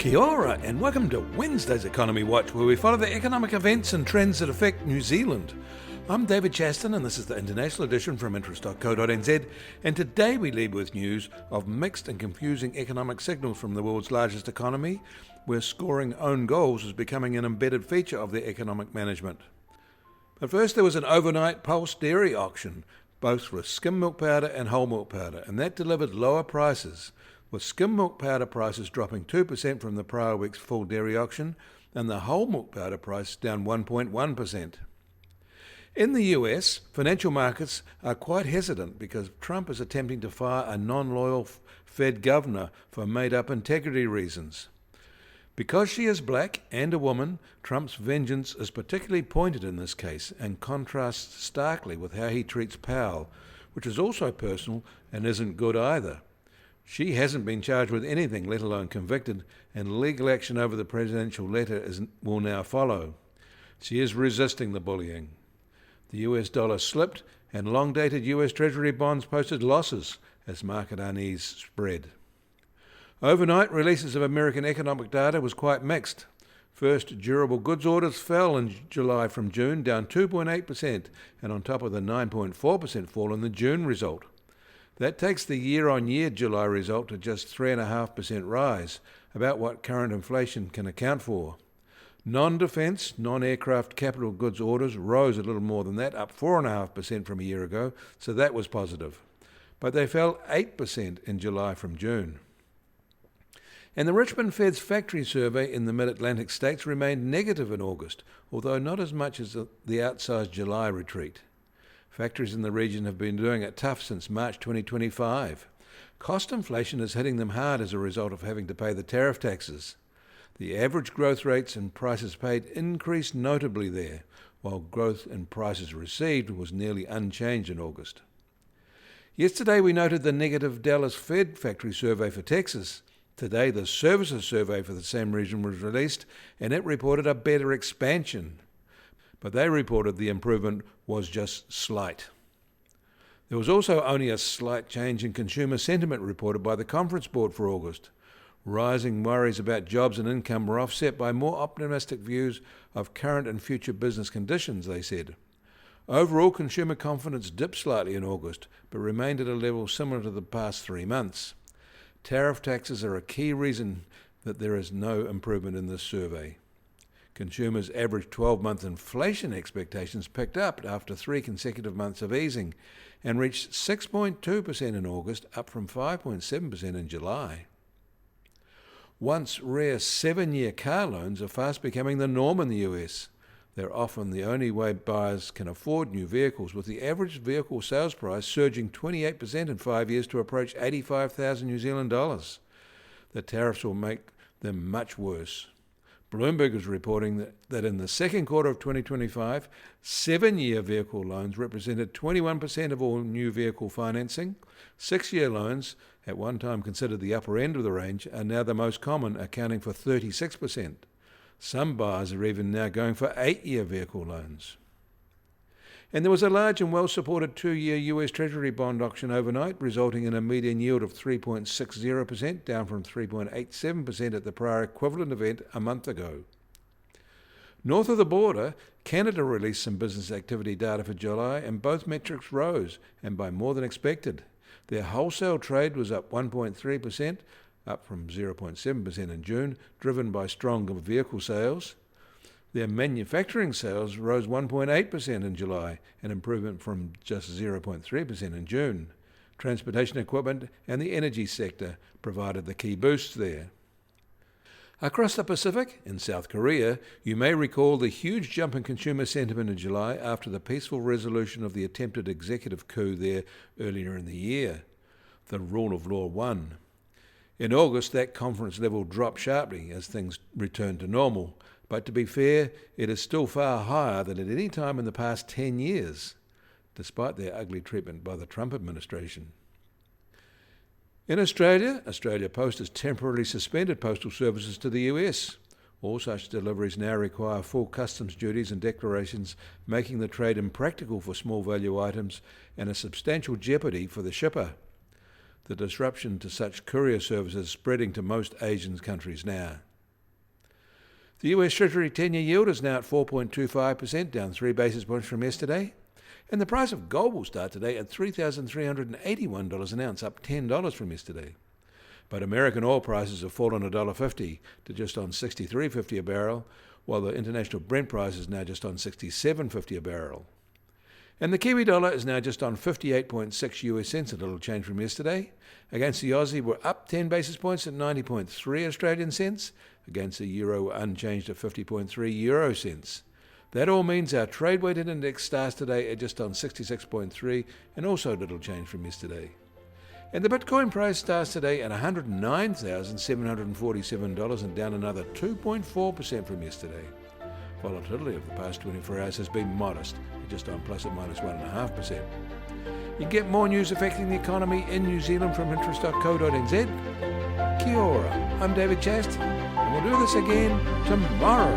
Kia ora, and welcome to Wednesday's Economy Watch, where we follow the economic events and trends that affect New Zealand. I'm David Chaston, and this is the international edition from interest.co.nz, and today we lead with news of mixed and confusing economic signals from the world's largest economy, where scoring own goals is becoming an embedded feature of their economic management. But first, there was an overnight pulse dairy auction, both for skim milk powder and whole milk powder, and that delivered lower prices, with skim milk powder prices dropping 2% from the prior week's full dairy auction, and the whole milk powder price down 1.1%. In the US, financial markets are quite hesitant because Trump is attempting to fire a non-loyal Fed governor for made-up integrity reasons. Because she is black and a woman, Trump's vengeance is particularly pointed in this case and contrasts starkly with how he treats Powell, which is also personal and isn't good either. She hasn't been charged with anything, let alone convicted, and legal action over the presidential letter will now follow. She is resisting the bullying. The US dollar slipped, and long-dated US Treasury bonds posted losses as market unease spread. Overnight releases of American economic data was quite mixed. First, durable goods orders fell in July from June, down 2.8%, and on top of the 9.4% fall in the June result. That takes the year-on-year July result to just 3.5% rise, about what current inflation can account for. Non-defence, non-aircraft capital goods orders rose a little more than that, up 4.5% from a year ago, so that was positive. But they fell 8% in July from June. And the Richmond Fed's factory survey in the mid-Atlantic states remained negative in August, although not as much as the outsized July retreat. Factories in the region have been doing it tough since March 2025. Cost inflation is hitting them hard as a result of having to pay the tariff taxes. The average growth rates and prices paid increased notably there, while growth in prices received was nearly unchanged in August. Yesterday we noted the negative Dallas Fed factory survey for Texas. Today the services survey for the same region was released, and it reported a better expansion. But they reported the improvement was just slight. There was also only a slight change in consumer sentiment reported by the Conference Board for August. Rising worries about jobs and income were offset by more optimistic views of current and future business conditions, they said. Overall, consumer confidence dipped slightly in August, but remained at a level similar to the past 3 months. Tariff taxes are a key reason that there is no improvement in this survey. Consumers' average 12-month inflation expectations picked up after 3 consecutive months of easing and reached 6.2% in August, up from 5.7% in July. Once rare 7-year car loans are fast becoming the norm in the US. They're often the only way buyers can afford new vehicles, with the average vehicle sales price surging 28% in 5 years to approach 85,000 New Zealand dollars. The tariffs will make them much worse. Bloomberg is reporting that in the second quarter of 2025, 7-year vehicle loans represented 21% of all new vehicle financing. 6-year loans, at one time considered the upper end of the range, are now the most common, accounting for 36%. Some buyers are even now going for 8-year vehicle loans. And there was a large and well-supported 2-year US Treasury bond auction overnight, resulting in a median yield of 3.60%, down from 3.87% at the prior equivalent event a month ago. North of the border, Canada released some business activity data for July, and both metrics rose, and by more than expected. Their wholesale trade was up 1.3%, up from 0.7% in June, driven by stronger vehicle sales. Their manufacturing sales rose 1.8% in July, an improvement from just 0.3% in June. Transportation equipment and the energy sector provided the key boosts there. Across the Pacific, in South Korea, you may recall the huge jump in consumer sentiment in July after the peaceful resolution of the attempted executive coup there earlier in the year. The rule of law won. In August, that confidence level dropped sharply as things returned to normal. But to be fair, it is still far higher than at any time in the past 10 years, despite their ugly treatment by the Trump administration. In Australia, Australia Post has temporarily suspended postal services to the US. All such deliveries now require full customs duties and declarations, making the trade impractical for small value items and a substantial jeopardy for the shipper. The disruption to such courier services is spreading to most Asian countries now. The US Treasury 10-year yield is now at 4.25%, down 3 basis points from yesterday. And the price of gold will start today at $3,381 an ounce, up $10 from yesterday. But American oil prices have fallen $1.50 to just on $63.50 a barrel, while the international Brent price is now just on $67.50 a barrel. And the Kiwi dollar is now just on 58.6 US cents, a little change from yesterday. Against the Aussie, we're up 10 basis points at 90.3 Australian cents. Against the euro, unchanged at 50.3 euro cents. That all means our trade-weighted index starts today at just on 66.3, and also a little change from yesterday. And the Bitcoin price starts today at $109,747 and down another 2.4% from yesterday. Volatility of the past 24 hours has been modest, at just on plus or minus 1.5%. You can get more news affecting the economy in New Zealand from interest.co.nz. Kia ora, I'm David Chaston, and we'll do this again tomorrow.